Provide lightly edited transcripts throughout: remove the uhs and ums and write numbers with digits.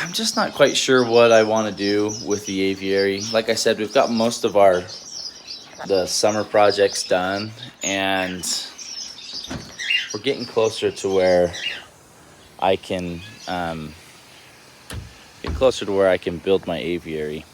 I'm just not quite sure what I want to do with the aviary. Like I said, we've got most of the summer projects done, and we're getting closer to where I can get closer to where I can build my aviary.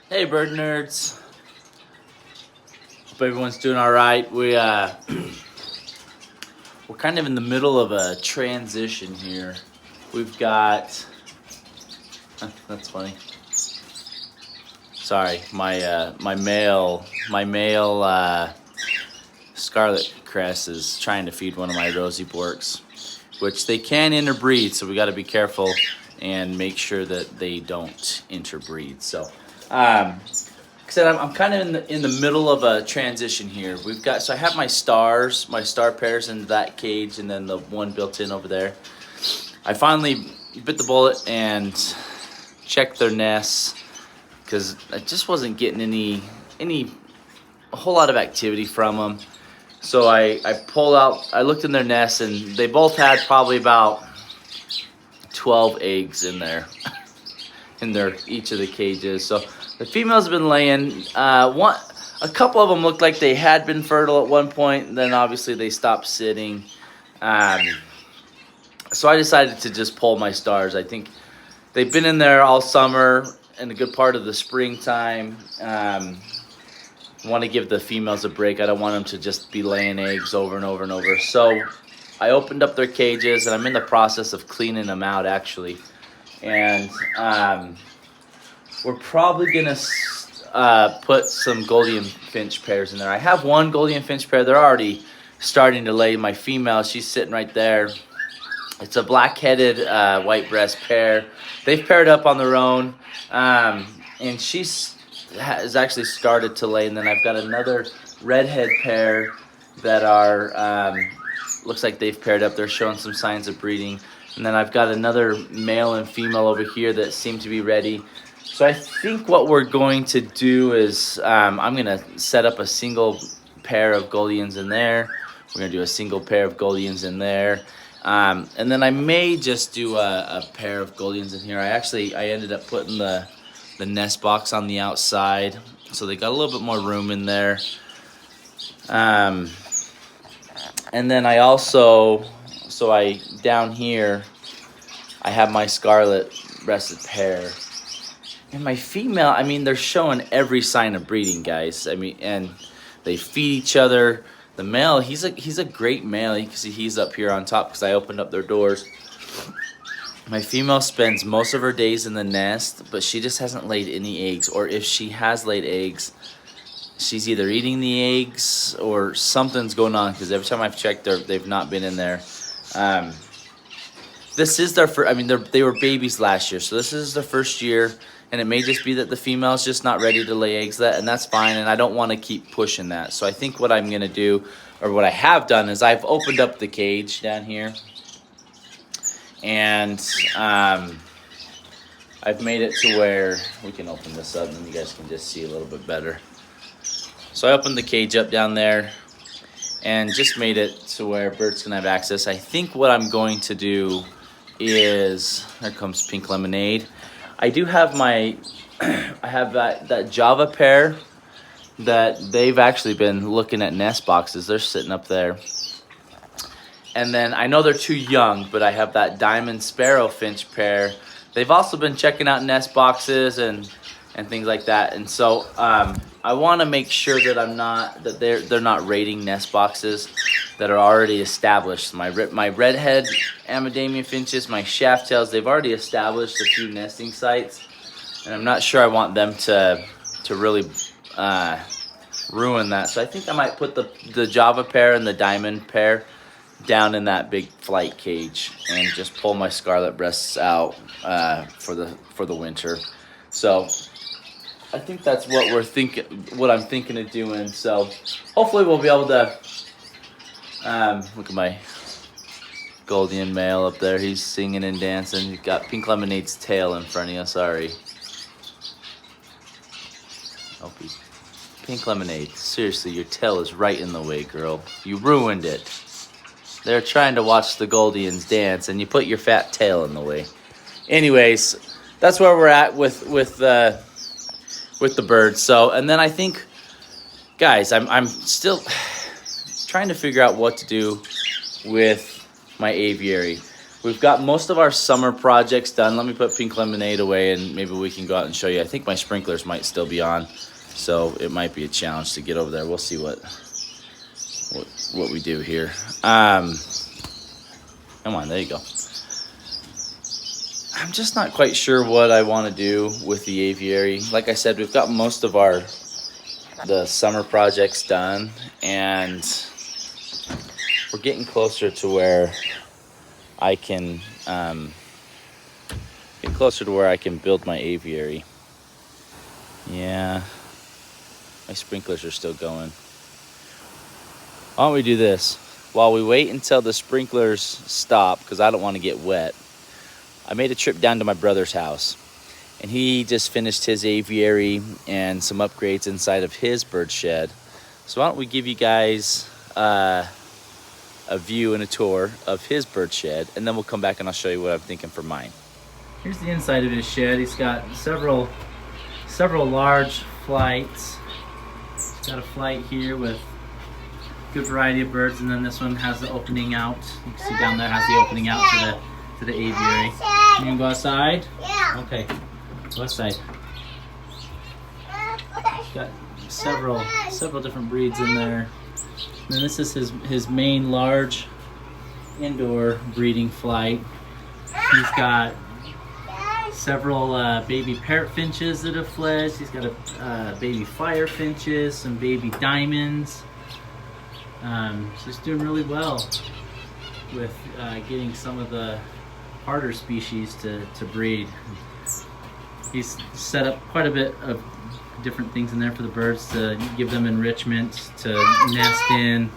Hey, bird nerds. Hope everyone's doing all right. We're kind of in the middle of a transition here. We've got that's funny. Sorry, my male scarlet crest is trying to feed one of my rosy borks, which they can interbreed, so we got to be careful and make sure that they don't interbreed. So. Like I said, I'm kind of in the middle of a transition here. So I have my star pairs in that cage, and then the one built in over there. I finally bit the bullet and checked their nests because I just wasn't getting a whole lot of activity from them. So I looked in their nests, and they both had probably about 12 eggs in there. In each of the cages. So the females have been laying. A couple of them looked like they had been fertile at one point, and then obviously they stopped sitting. So I decided to just pull my stars. I think they've been in there all summer and a good part of the springtime. Want to give the females a break. I don't want them to just be laying eggs over and over and over. So I opened up their cages, and I'm in the process of cleaning them out actually. And we're probably gonna put some gouldian finch pairs in there. I have one gouldian finch pair. They're already starting to lay. My female, she's sitting right there. It's a black-headed white breast pair. They've paired up on their own, and has actually started to lay. And then I've got another redhead pair that are looks like they've paired up. They're showing some signs of breeding. And then I've got another male and female over here that seem to be ready. So I think what we're going to do is I'm going to set up a single pair of gouldians in there. We're going to do a single pair of gouldians in there. And then I may just do a pair of gouldians in here. I ended up putting the nest box on the outside, so they got a little bit more room in there. And then I also... down here, I have my scarlet breasted pair. And my female, I mean, they're showing every sign of breeding, guys. I mean, and they feed each other. The male, he's a great male. You can see he's up here on top because I opened up their doors. My female spends most of her days in the nest, but she just hasn't laid any eggs. Or if she has laid eggs, she's either eating the eggs or something's going on, because every time I've checked, they've not been in there. This is their first. I mean, they were babies last year, so this is their first year, and it may just be that the female's just not ready to lay eggs, and that's fine. And I don't want to keep pushing that. So I think what I'm gonna do, or what I have done, is I've opened up the cage down here, and I've made it to where we can open this up, and you guys can just see a little bit better. So I opened the cage up down there, and just made it to where birds can have access. I think what I'm going to do is, there comes Pink Lemonade. I do have I have that Java pair that they've actually been looking at nest boxes. They're sitting up there. And then I know they're too young, but I have that Diamond Sparrow Finch pair. They've also been checking out nest boxes and things like that. And so I want to make sure that they're not raiding nest boxes that are already established. My redhead Amadamian finches, my shaft tails, they've already established a few nesting sites, and I'm not sure I want them to really ruin that. So I think I might put the Java pair and the Diamond pair down in that big flight cage and just pull my scarlet breasts out for the winter. So I think that's what I'm thinking of doing. So hopefully we'll be able to look at my Gouldian male up there. He's singing and dancing. You got Pink Lemonade's tail in front of you. Sorry. Oh, Pink Lemonade. Seriously, your tail is right in the way, girl. You ruined it. They're trying to watch the Gouldians dance, and you put your fat tail in the way. Anyways, that's where we're at with the birds. So, and then I think, guys, I'm still trying to figure out what to do with my aviary. We've got most of our summer projects done. Let me put Pink Lemonade away and maybe we can go out and show you. I think my sprinklers might still be on, so it might be a challenge to get over there. We'll see what we do here. Come on, there you go. I'm just not quite sure what I want to do with the aviary. Like I said, we've got most of the summer projects done, and we're getting closer to where I can build my aviary. Yeah, my sprinklers are still going. Why don't we do this? While we wait until the sprinklers stop, because I don't want to get wet, I made a trip down to my brother's house, and he just finished his aviary and some upgrades inside of his bird shed. So why don't we give you guys a view and a tour of his bird shed, and then we'll come back and I'll show you what I'm thinking for mine. Here's the inside of his shed. He's got several large flights. He's got a flight here with a good variety of birds, and then this one has the opening out. You can see down there has the opening out to the aviary. You can go outside? Yeah. Okay, go outside. He's got several different breeds in there. And this is his main large indoor breeding flight. He's got several baby parrot finches that have fledged. He's got a baby fire finches, some baby diamonds. So he's doing really well with getting some of the harder species to breed. He's set up quite a bit of different things in there for the birds to give them enrichment to nest in.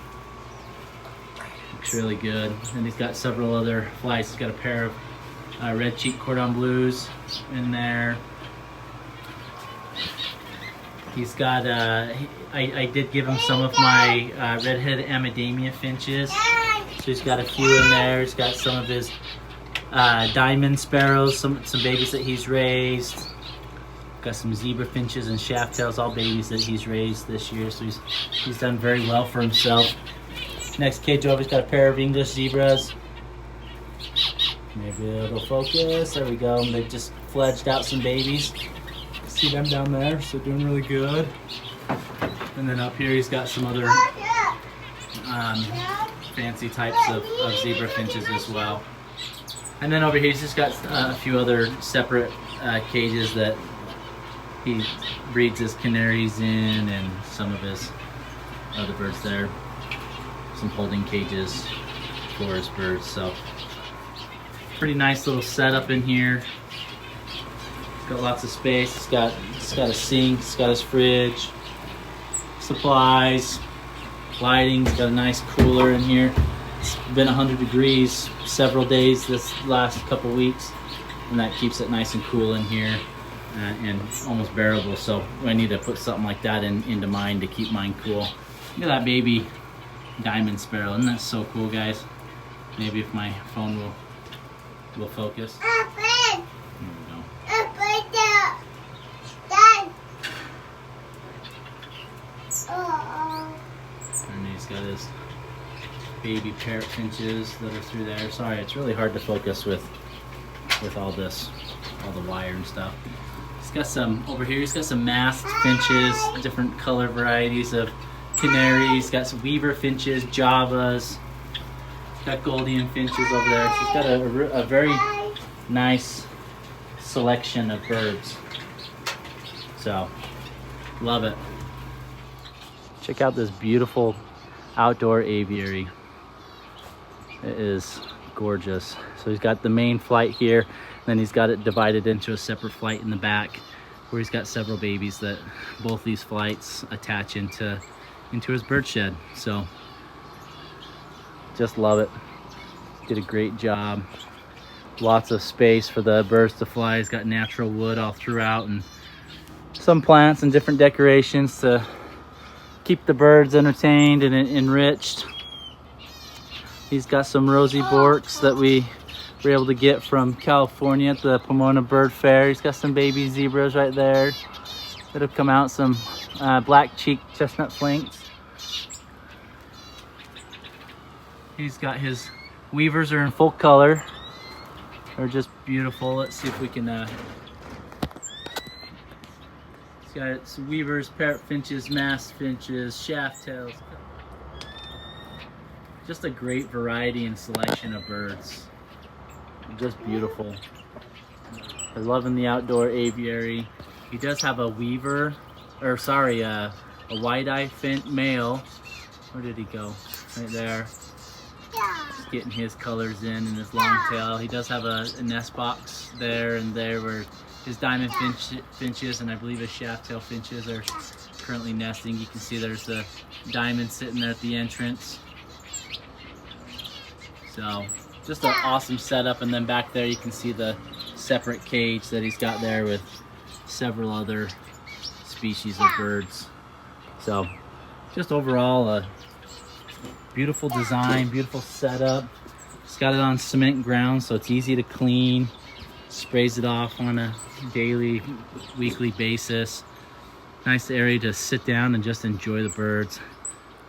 Looks really good. And he's got several other flights. He's got a pair of red cheek cordon bleus in there. He's got I did give him some of my red-headed Amadamia finches, so he's got a few in there. He's got some of his diamond sparrows, some babies that he's raised. Got some zebra finches and shaft tails, all babies that he's raised this year, so he's done very well for himself. Next cage over, he's got a pair of English zebras. Maybe it'll focus. There we go. They just fledged out some babies. See them down there, so doing really good. And then up here, he's got some other fancy types of zebra finches as well. And then over here, he's just got a few other separate cages that he breeds his canaries in, and some of his other birds there. Some holding cages for his birds. So pretty nice little setup in here. He's got lots of space. He's got a sink. He's got his fridge, supplies, lighting. He's got a nice cooler in here. It's been 100 degrees several days this last couple weeks, and that keeps it nice and cool in here. And almost bearable, so I need to put something like that into mine to keep mine cool. Look at that baby diamond sparrow. Isn't that so cool, guys? Maybe if my phone will focus. There we go. And he's got his baby parrot finches that are through there. Sorry, it's really hard to focus with all this, all the wire and stuff. He's got some, over here, he's got some masked finches, different color varieties of canaries. Got some weaver finches, javas. He's got Gouldian finches over there. So he's got a very nice selection of birds. So, love it. Check out this beautiful outdoor aviary. It is gorgeous. So he's got the main flight here, and then he's got it divided into a separate flight in the back where he's got several babies that both these flights attach into his bird shed. So just love it. Did a great job. Lots of space for the birds to fly. He's got natural wood all throughout and some plants and different decorations to keep the birds entertained and enriched. He's got some rosy borks that we were able to get from California at the Pomona Bird Fair. He's got some baby zebras right there that have come out, some black cheek chestnut flinks. He's got his weavers are in full color. They're just beautiful. Let's see if we can he's got some weavers, parrot finches, masked finches, shaft tails. Just a great variety and selection of birds. Just beautiful. I'm loving the outdoor aviary. He does have a weaver, or sorry, a white-eye fin male. Where did he go? Right there. Just getting his colors in and his long tail. He does have a nest box there and there where his diamond finches and I believe his shaft tail finches are currently nesting. You can see there's the diamond sitting there at the entrance. So just an awesome setup, and then back there you can see the separate cage that he's got there with several other species of birds. So just overall a beautiful design, beautiful setup. It's got it on cement ground so it's easy to clean. Sprays it off on a daily, weekly basis. Nice area to sit down and just enjoy the birds.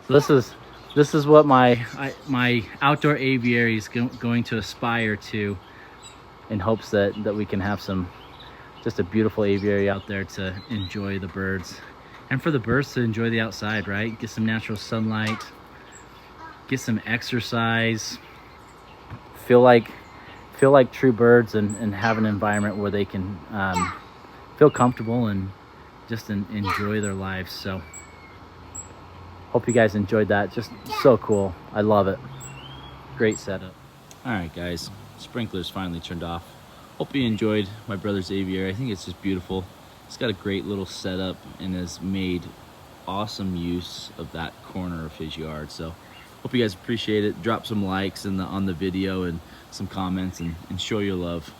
So this is what my outdoor aviary is going to aspire to, in hopes that we can have just a beautiful aviary out there to enjoy the birds, and for the birds to enjoy the outside, right? Get some natural sunlight, get some exercise, feel like true birds, and have an environment where they can feel comfortable and just enjoy their lives. So hope you guys enjoyed that. Just so cool. I love it. Great setup. All right, guys. Sprinklers finally turned off. Hope you enjoyed my brother's aviary. I think it's just beautiful. It's got a great little setup and has made awesome use of that corner of his yard. So hope you guys appreciate it. Drop some likes on the video and some comments, and show your love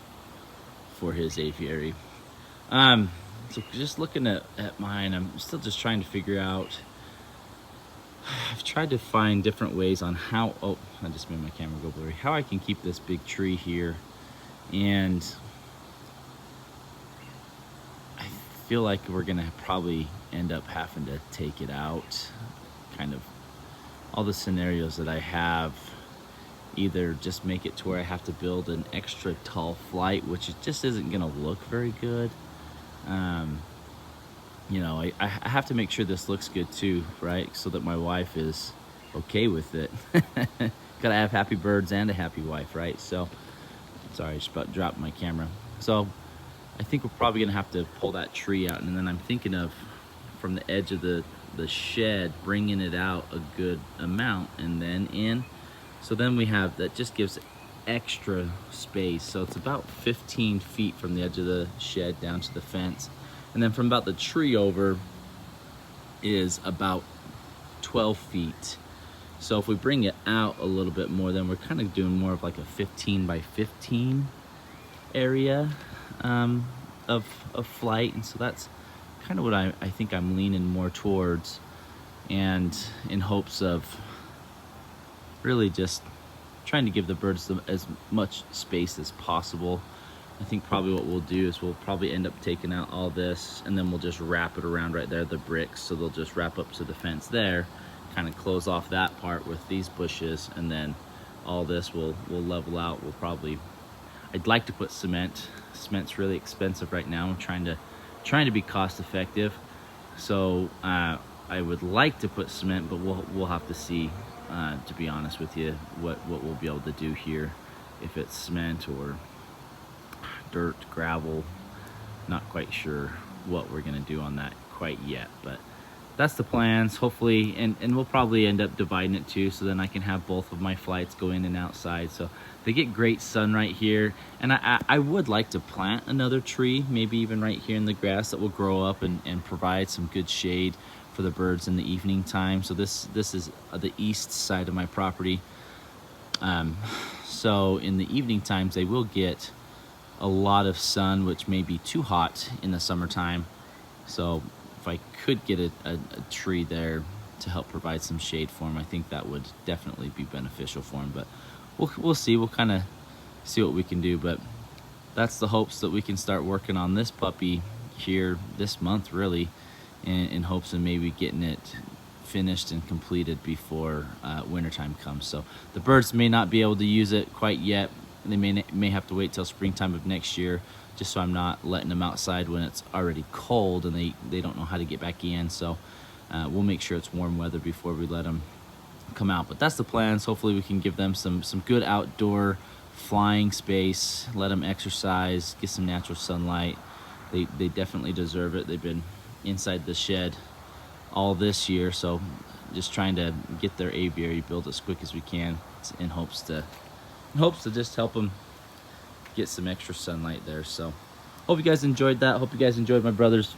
for his aviary. So just looking at mine, I'm still just trying to figure out. I've tried to find different ways on how, oh, I just made my camera go blurry, how I can keep this big tree here. And I feel like we're gonna probably end up having to take it out. Kind of all the scenarios that I have, either just make it to where I have to build an extra tall flight, which it just isn't gonna look very good. You know, I have to make sure this looks good too, right? So that my wife is okay with it. Gotta have happy birds and a happy wife, right? So, sorry, I just about dropped my camera. So, I think we're probably gonna have to pull that tree out, and then I'm thinking of, from the edge of the shed, bringing it out a good amount and then in. So then we have, that just gives extra space. So it's about 15 feet from the edge of the shed down to the fence. And then from about the tree over is about 12 feet. So if we bring it out a little bit more, then we're kind of doing more of like a 15 by 15 area of flight. And so that's kind of what I think I'm leaning more towards, and in hopes of really just trying to give the birds as much space as possible. I think probably what we'll do is we'll probably end up taking out all this, and then we'll just wrap it around right there, the bricks, so they'll just wrap up to the fence there, kind of close off that part with these bushes, and then all this will level out. We'll probably, I'd like to put cement. Cement's really expensive right now. I'm trying to be cost effective, so I would like to put cement, but we'll have to see, to be honest with you, what we'll be able to do here, if it's cement or dirt, gravel. Not quite sure what we're gonna do on that quite yet, but that's the plans, hopefully, and we'll probably end up dividing it too, so then I can have both of my flights go in and outside. So they get great sun right here, and I would like to plant another tree, maybe even right here in the grass, that will grow up and provide some good shade for the birds in the evening time. So this is the east side of my property. So in the evening times they will get a lot of sun, which may be too hot in the summertime. So if I could get a tree there to help provide some shade for them, I think that would definitely be beneficial for them. But we'll see. We'll kind of see what we can do. But that's the hopes that we can start working on this puppy here this month, really, in hopes of maybe getting it finished and completed before wintertime comes. So the birds may not be able to use it quite yet. They may have to wait till springtime of next year, just so I'm not letting them outside when it's already cold and they don't know how to get back in. So we'll make sure it's warm weather before we let them come out. But that's the plans. Hopefully we can give them some good outdoor flying space, let them exercise, get some natural sunlight. They definitely deserve it. They've been inside the shed all this year, so just trying to get their aviary built as quick as we can in hopes to just help them get some extra sunlight there. So hope you guys enjoyed that. Hope you guys enjoyed my brother's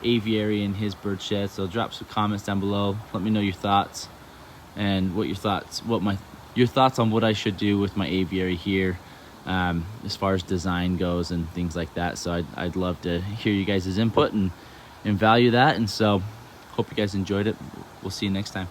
aviary and his bird shed. So drop some comments down below, let me know your thoughts and your thoughts on what I should do with my aviary here, as far as design goes and things like that. So I'd love to hear you guys' input and value that. And so hope you guys enjoyed it. We'll see you next time.